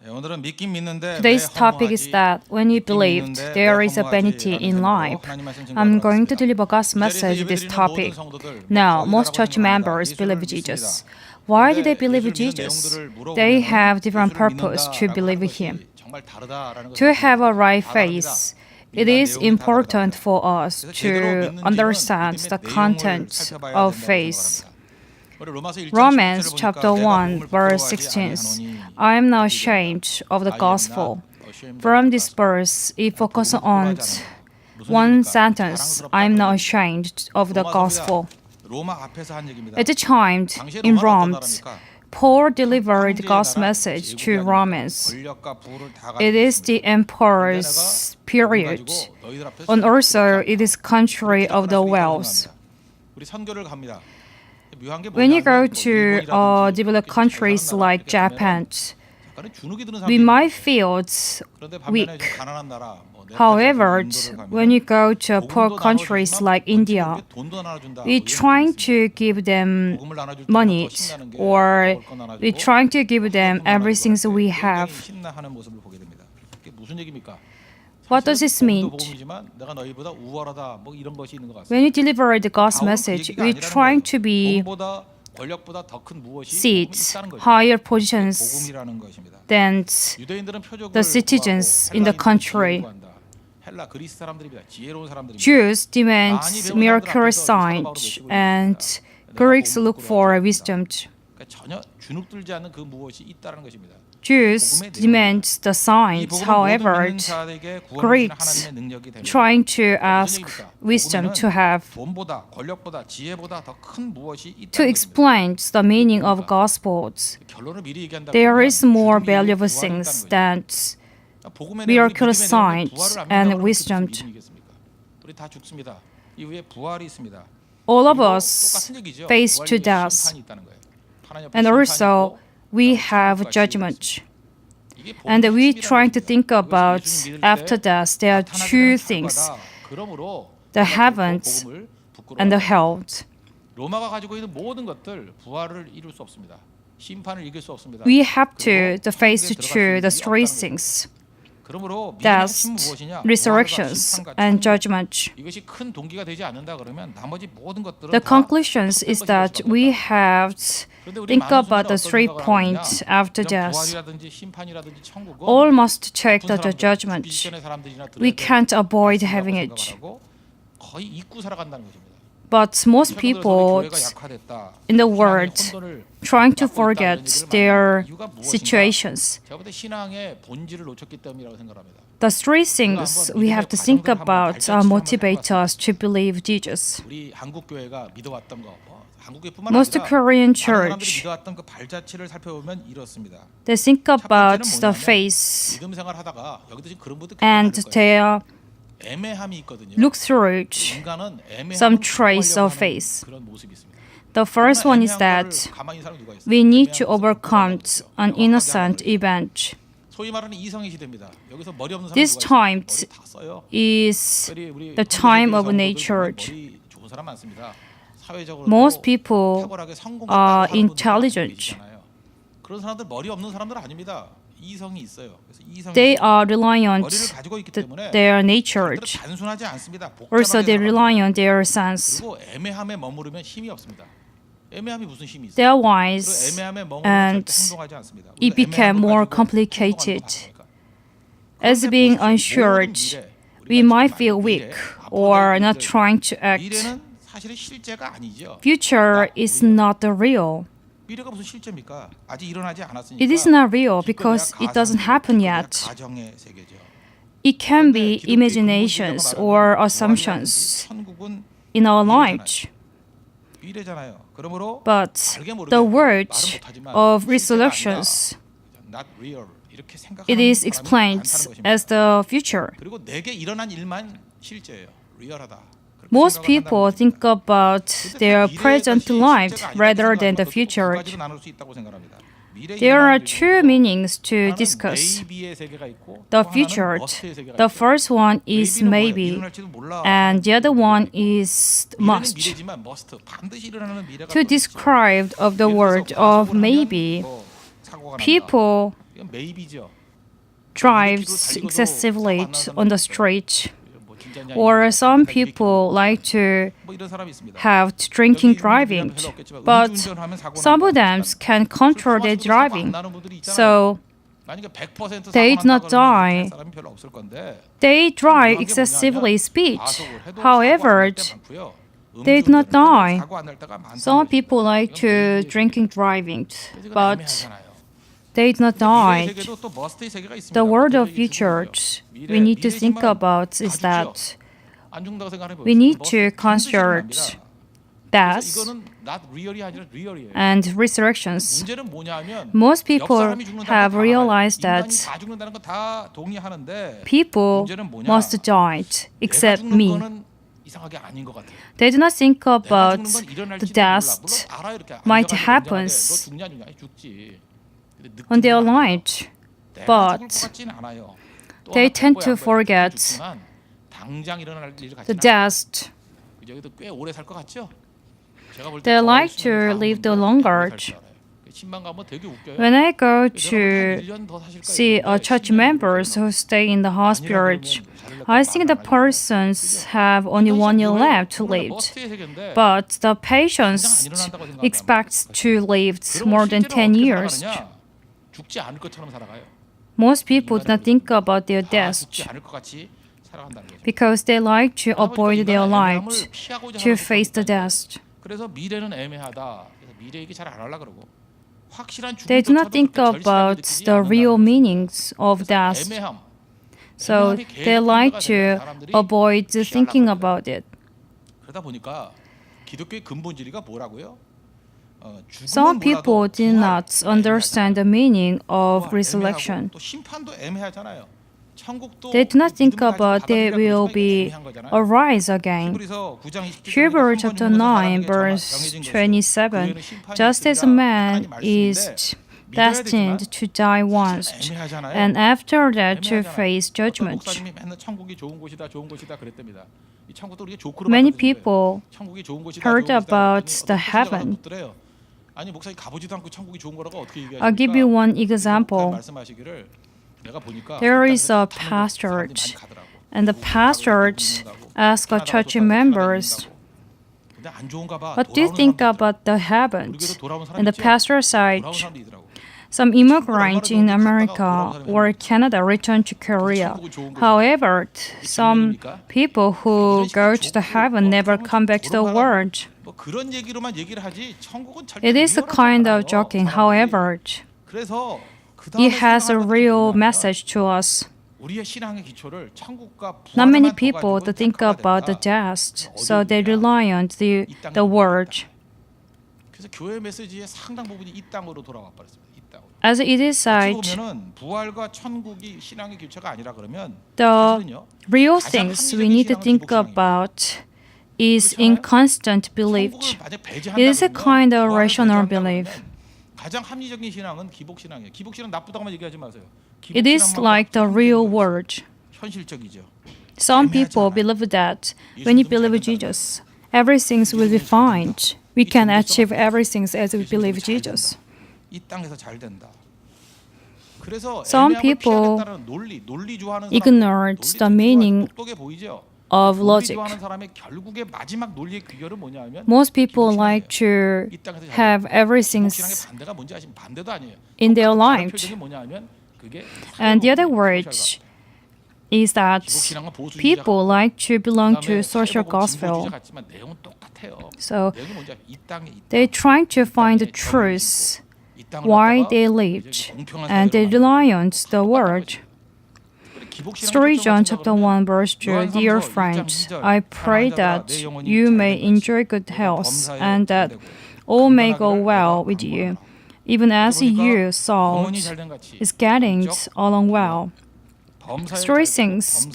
Today's topic is that when you believed there is a vanity in life. I'm going to deliver God's message this topic. Now, most church members believe Jesus. Why do they believe Jesus? They have different purpose to believe Him. To have a right faith, it is important for us to understand the content of faith. Romans chapter 1 verse 16. I am not ashamed of the gospel. From this verse, it focuses on one sentence. I am not ashamed of the gospel. At the time in Rome, Paul delivered God's message to Romans. It is the emperor's period, and also it is country of the Wales. When you go to developed countries like Japan, we might feel weak. However, when you go to poor countries like India, we're trying to give them money, or we're trying to give them everything that we have. What does this mean? When you deliver the God's message, we're trying to be seats, higher positions than the citizens in the country. Jews demand miraculous signs, and Greeks look for wisdom. Jews demand the signs, however, Greeks trying to ask wisdom to have. To explain the meaning of Gospels, there is more valuable things than miraculous signs and wisdom. All of us face to death, and also we have judgment. And we're trying to think about after death, there are two things, the heavens and the hell. We have to face the three things, death, resurrections, and judgment. The conclusion is that we have to think about the 3 points after death. All must take the judgment. We can't avoid having it. But most people in the world trying to forget their situations. The 3 things we have to think about motivate us to believe Jesus. Most Korean church, they think about the faith and they look through some trace of faith. The first one is that we need to overcome an innocent event. This time is the time of nature. Most people are intelligent. They are relying on their nature. Also, they rely on their sense. They are wise, and it became more complicated. As being unsure, we might feel weak or not trying to act. Future is not the real. It is not real because it doesn't happen yet. It can be imaginations or assumptions in our lives. But the word of resolutions, it is explained as the future. Most people think about their present life rather than the future. There are 2 meanings to discuss. The future, the first one is maybe, and the other one is must. To describe of the word of maybe, people drives excessively on the street. Or some people like to have drinking driving, but some of them can control their driving, so they do not die. They drive excessively speed. However, they do not die. Some people like to drinking driving, but they do not die. The world of future we need to think about is that we need to consider death and resurrections. Most people have realized that people must die except me. They do not think about the death might happen on their life, but they tend to forget the death. They like to live the longer. When I go to see church members who stay in the hospital, I think the persons have only 1 year left to live, but the patients expect to live more than 10 years. Most people do not think about their death because they like to avoid their lives to face the death. They do not think about the real meanings of death, so they like to avoid thinking about it. Some people do not understand the meaning of resurrection. They do not think about there will be a rise again. Hebrews chapter 9, verse 27, just as a man is destined to die once, and after that to face judgment. Many people heard about the heaven. I'll give you one example. There is a pastor, and the pastor asks church members, "What do you think about the heavens?" And the pastor said, "Some immigrants in America or Canada return to Korea. However, some people who go to the heaven never come back to the world." It is a kind of joking, however, it has a real message to us. Not many people think about the death, so they rely on the word. As it is said, the real things we need to think about is in constant belief. It is a kind of rational belief. It is like the real world. Some people believe that when you believe Jesus, everything will be fine. We can achieve everything as we believe Jesus. Some people ignore the meaning of logic. Most people like to have everything in their life. And the other word is that people like to belong to social gospel. So they're trying to find the truth why they lived, and they rely on the word. Story Jeon chapter 1 verse 2. Dear friends, I pray that you may enjoy good health and that all may go well with you, even as your soul is getting along well. Story things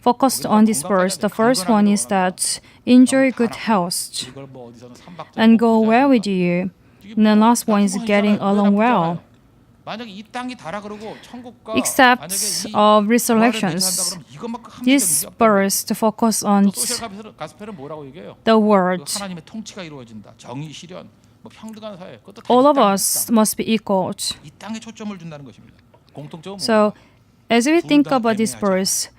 focused on this verse. The first one is that enjoy good health and go well with you. And the last one is getting along well. Except of resurrections, this verse focus on the word. all of us must be equal. So, as we think about this verse,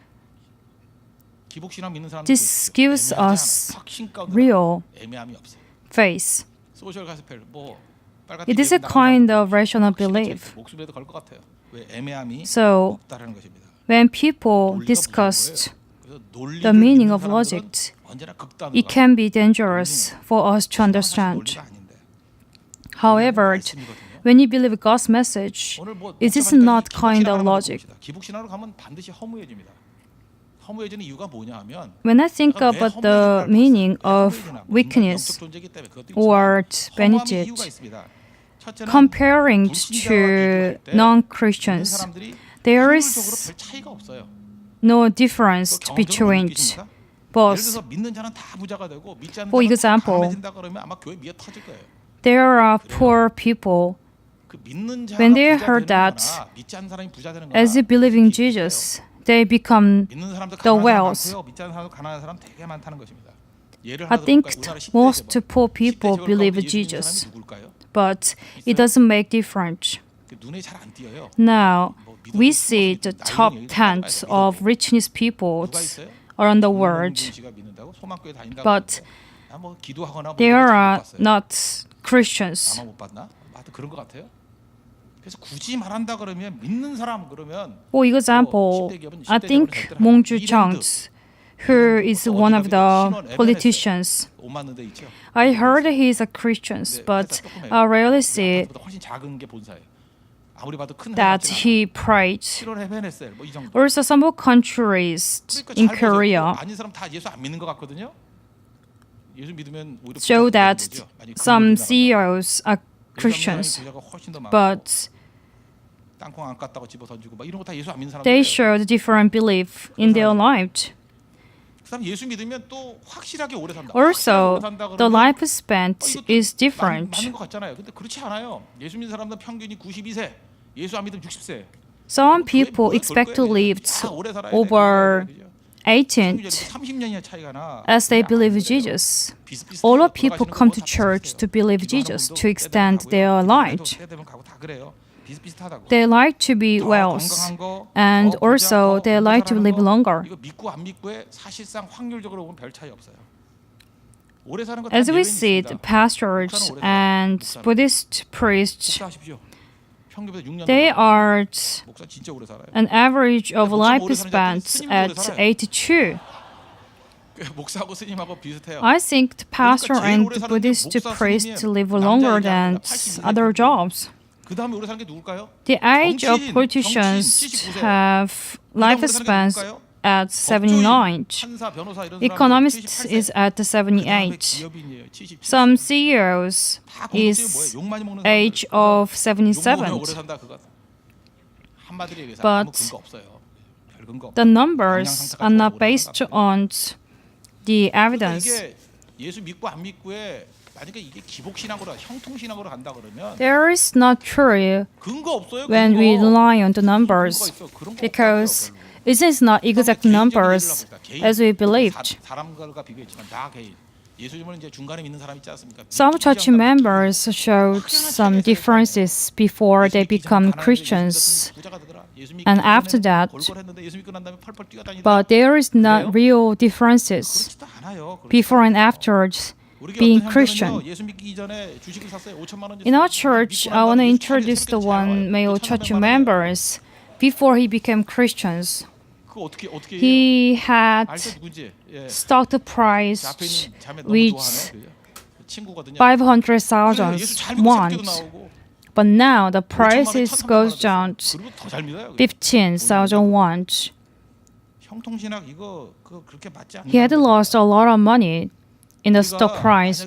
this gives us real faith. It is a kind of rational belief. So, when people discussed the meaning of logic, it can be dangerous for us to understand. However, when you believe God's message, it is not kind of logic. When I think about the meaning of weakness or vanity, comparing to non-Christians, there is no difference between both. For example, there are poor people. When they heard that, as they believe in Jesus, they become the wealth. I think most poor people believe Jesus, but it doesn't make difference. Now, we see the top 10 of richness people around the world, but they are not Christians. For example, I think Jeon, who is one of the politicians, I heard he is a Christian, but I rarely see that he prayed. Also, some countries in Korea show that some CEOs are Christians, but they show different belief in their life. Also, the lifespan is different. Some people expect to live over 18 as they believe Jesus. All of people come to church to believe Jesus, to extend their life. They like to be well, and also they like to live longer. As we see, the pastors and Buddhist priests, they are an average of lifespan at 82. I think the pastor and the Buddhist priest live longer than other jobs. The age of politicians have lifespans at 79. Economists is at 78. Some CEOs is age of 77. But the numbers are not based on the evidence. There is not true when we rely on the numbers, because it is not exact numbers as we believed. Some church members showed some differences before they become Christians and after that, but there is not real differences before and after being Christian. In our church, I want to introduce the one male church members before he became Christians. He had stock price with 500,000 won, but now the price goes down to 15,000 won. He had lost a lot of money in the stock price,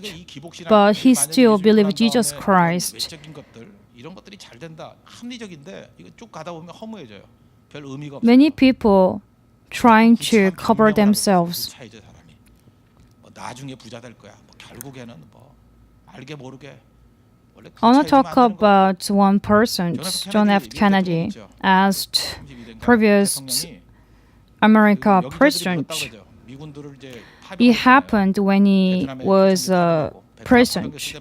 but he still believed Jesus Christ. Many people trying to cover themselves. I want to talk about one person, John F. Kennedy, as previous American president. It happened when he was president.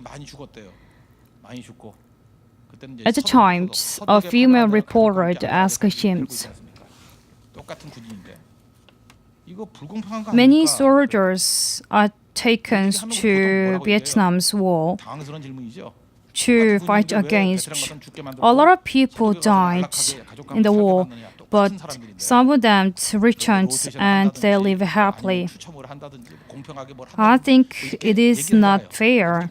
At the time, a female reporter asked him, many soldiers are taken to Vietnam's war to fight against. A lot of people died in the war, but some of them returned and they live happily. I think it is not fair.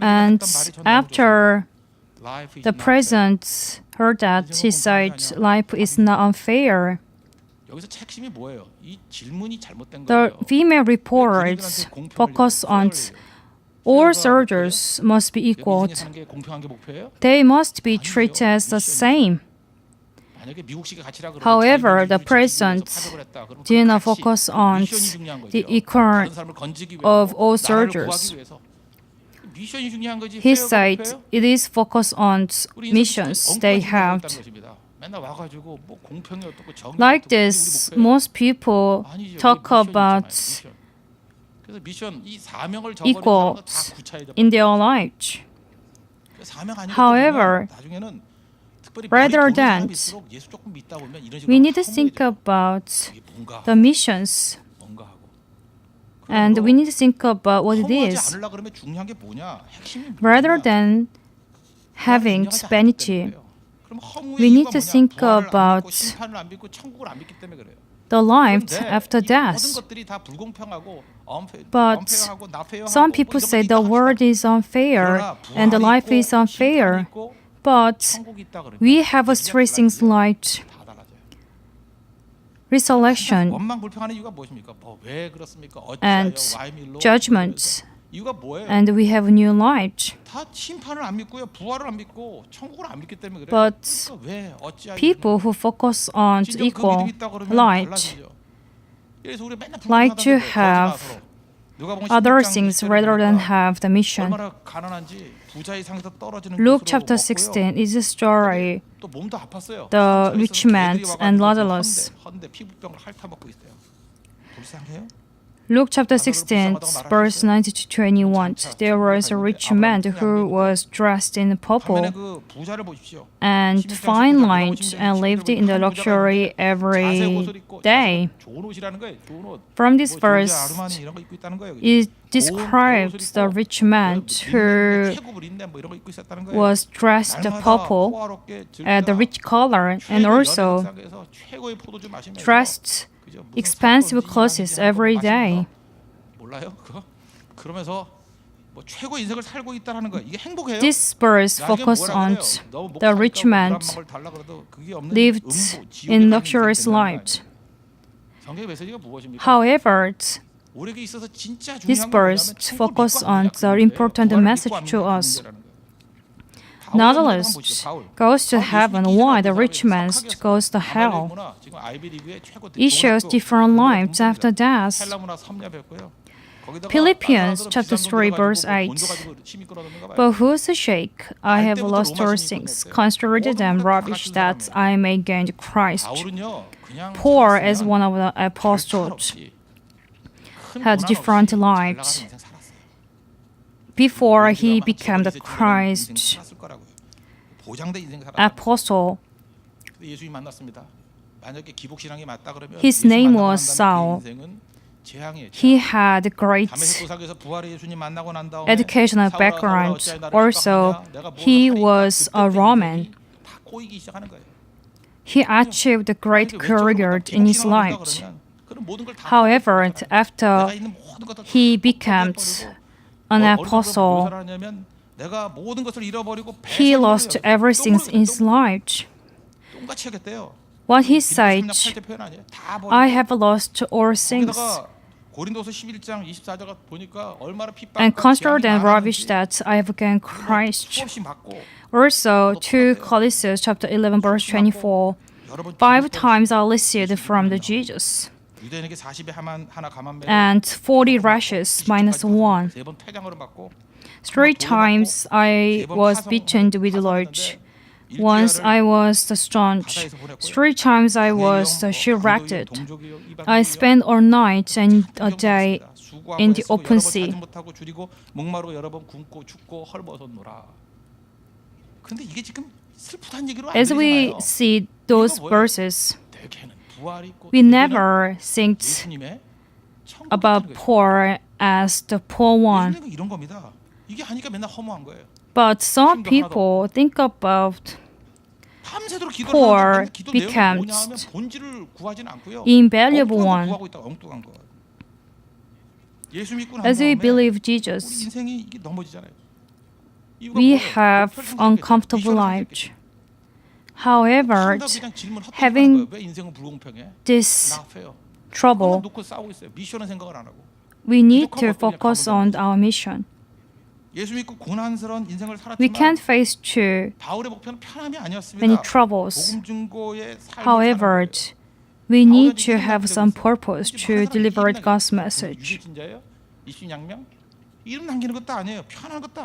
And after the president heard that, he said life is not unfair. The female reporters focus on all soldiers must be equal. They must be treated as the same. However, the president did not focus on the equality of all soldiers. He said it is focused on missions they have. Like this, most people talk about equals in their lives. However, rather than, we need to think about the missions and we need to think about what it is rather than having vanity. We need to think about the life after death. But some people say the world is unfair and the life is unfair. But we have three things like resurrection and judgment, and we have new light. But people who focus on equal light like to have other things rather than have the mission. Luke chapter 16 is a story, the rich man and Lazarus. Luke chapter 16, verse 90 to 21. There was a rich man who was dressed in purple and fine lines and lived in the luxury every day. From this verse, it describes the rich man who was dressed purple, the rich color, and also dressed expensive clothes every day. This verse focuses on the rich man lived in luxurious life. However, this verse focuses on the important message to us. Nonetheless, goes to heaven while the rich man goes to hell. It shows different lives after death. Philippians chapter 3 verse 8. For whose sake I have lost all things, considered them rubbish that I may gain Christ. Paul, as one of the apostles, had different lives before he became the Christ apostle. His name was Saul. He had great educational background. Also, he was a Roman. He achieved a great career in his life. However, after he became an apostle, he lost everything in his life. What he said, I have lost all things. And consider and rubbish that I have gained Christ. Also, 2 Colossians chapter 11 verse 24, 5 times I received from the Jesus. And 40 rashes minus 1. 3 times I was beaten with rods. Once I was stoned. 3 times I was shipwrecked. I spent all night and a day in the open sea. As we see those verses, we never think about poor as the poor one. But some people think about poor becomes invaluable one. As we believe Jesus, we have uncomfortable lives. However, having this trouble, we need to focus on our mission. We can't face too many troubles. However, we need to have some purpose to deliver God's message.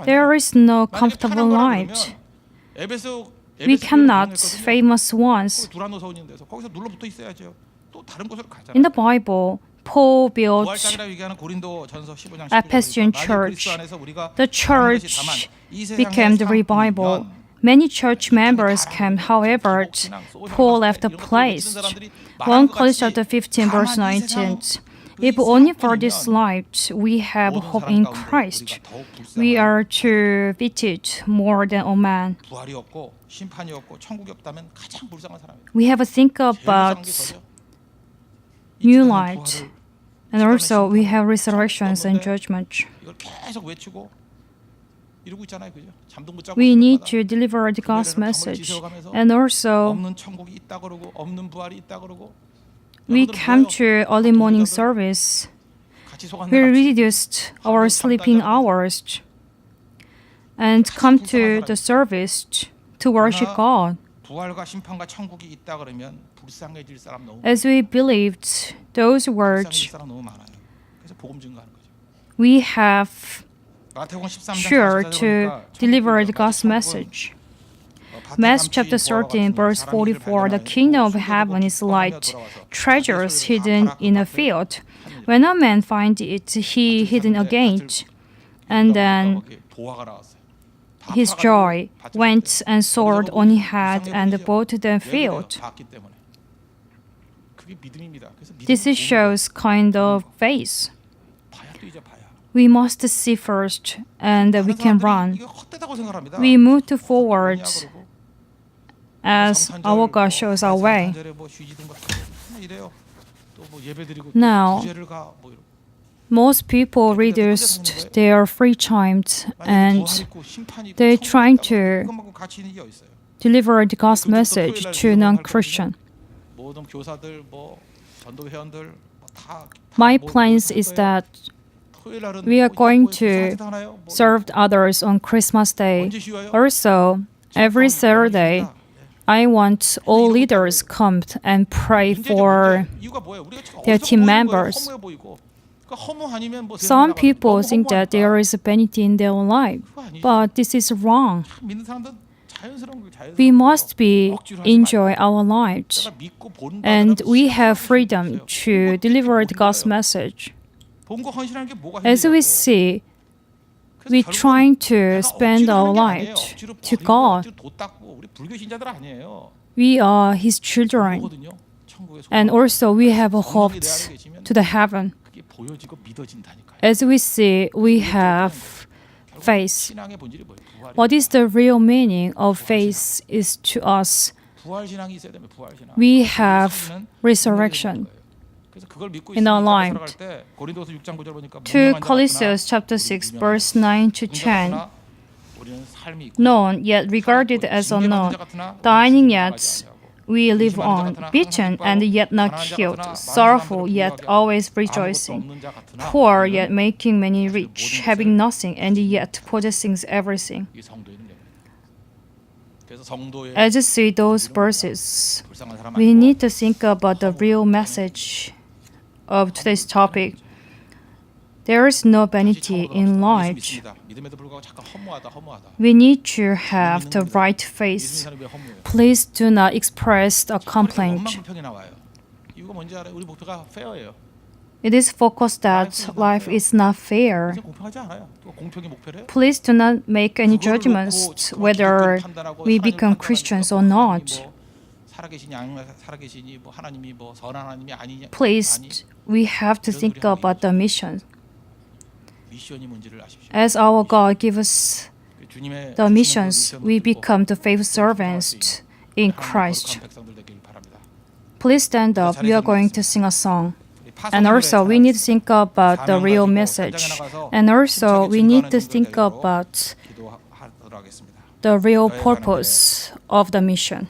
There is no comfortable life. We cannot famous ones. In the Bible, Paul built Ephesian church. The church became the revival. Many church members came, however, Paul left the place. 1 Corinthians 15 verse 19. If only for this life we have hope in Christ, we are to beat it more than a man. We have to think about new life, and also we have resurrections and judgment. We need to deliver the God's message, and also we come to early morning service. We reduced our sleeping hours and come to the service to worship God. As we believed those words, we have sure to deliver the God's message. Matthew chapter 13, verse 44, the kingdom of heaven is like treasures hidden in a field. When a man finds it, he hidden again. And then his joy went and sold on his head and bought the field. This shows kind of faith. We must see first, and we can run. We move forward as our God shows our way. Now, most people reduced their free time and they're trying to deliver the God's message to non-Christian. My plans is that we are going to serve others on Christmas Day. Also, every Saturday, I want all leaders come and pray for their team members. Some people think that there is a vanity in their life, but this is wrong. We must enjoy our lives, and we have freedom to deliver the God's message. As we see, we're trying to spend our life to God. We are His children, and also we have a hope to the heaven. As we see, we have faith. What is the real meaning of faith is to us, we have resurrection in our life. To Colossians chapter 6, verse 9 to 10. Known yet regarded as unknown, dying yet we live on, beaten and yet not killed, sorrowful yet always rejoicing, poor yet making many rich, having nothing and yet possessing everything. As you see those verses, we need to think about the real message of today's topic. There is no vanity in life. We need to have the right faith. Please do not express a complaint. It is focused that life is not fair. 인생 공평하지 않아요. 또 공평이 목표래요. Please do not make any judgments whether we become Christians or not. 살아계신 양 살아계시니 뭐 하나님이 뭐 선한 하나님이 아니냐. Please, we have to think about the mission. 미션이 뭔지를 아십시오. As our God gives us 주님의 the missions, we become the faithful servants in Christ. 백성들 되길 바랍니다. Please stand up. We are going to sing a song. And also, we need to think about the real message. And also, we need to think about 기도하도록 하겠습니다. the real purpose of the mission.